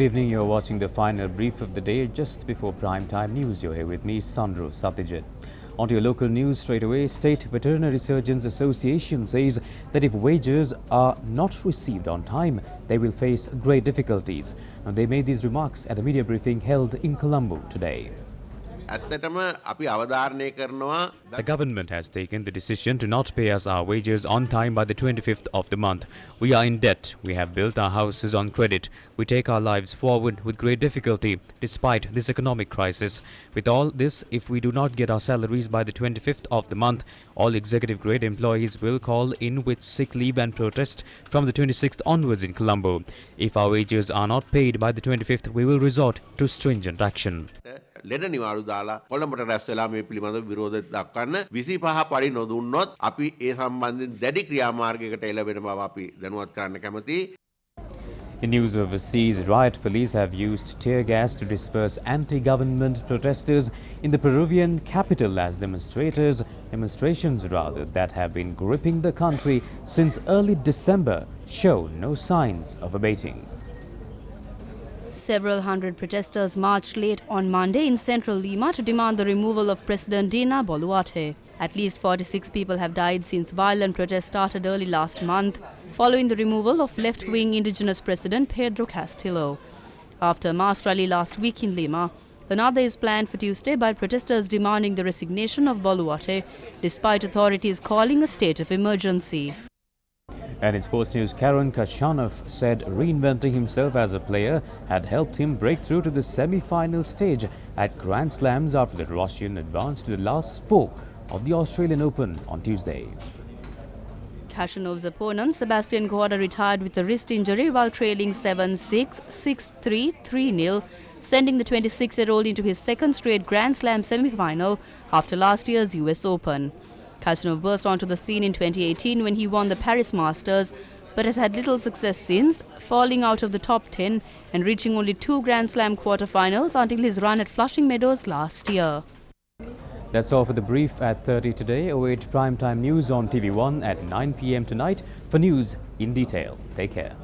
Good evening, you're watching the final brief of the day just before prime time news. You're here with me, Sandro Satyajit. On to your local news straight away. State Veterinary Surgeons Association says that if wages are not received on time, they will face great difficulties. And they made these remarks at a media briefing held in Colombo today. The government has taken the decision to not pay us our wages on time by the 25th of the month. We are in debt. We have built our houses on credit. We take our lives forward with great difficulty despite this economic crisis. With all this, if we do not get our salaries by the 25th of the month, all executive grade employees will call in with sick leave and protest from the 26th onwards in Colombo. If our wages are not paid by the 25th, we will resort to stringent action. ලෙඩ නිවාඩු දාලා කොළඹට රැස් වෙලා මේ පිළිබඳව විරෝධය දක්වන්න 25 පඩි නොදුන්නොත් අපි ඒ සම්බන්ධයෙන් දැඩි ක්‍රියාමාර්ගයකට එළවෙන බව අපි දැනුවත් කරන්න කැමතියි. In news overseas, riot police have used tear gas to disperse anti-government protesters in the Peruvian capital as demonstrations that have been gripping the country since early December show no signs of abating. Several hundred protesters marched late on Monday in central Lima to demand the removal of President Dina Boluarte. At least 46 people have died since violent protests started early last month, following the removal of left-wing indigenous President Pedro Castillo. After a mass rally last week in Lima, another is planned for Tuesday by protesters demanding the resignation of Boluarte, despite authorities calling a state of emergency. And in sports news, Karen Khachanov said reinventing himself as a player had helped him break through to the semi-final stage at Grand Slams after the Russian advanced to the last four of the Australian Open on Tuesday. Khashanov's opponent, Sebastian Korda, retired with a wrist injury while trailing 7-6, 6-3, 3-0, sending the 26-year-old into his second straight Grand Slam semi-final after last year's US Open. Khachanov burst onto the scene in 2018 when he won the Paris Masters, but has had little success since, falling out of the top 10 and reaching only 2 Grand Slam quarterfinals until his run at Flushing Meadows last year. That's all for the brief at 30 today. Await primetime news on TV1 at 9 p.m. tonight for news in detail. Take care.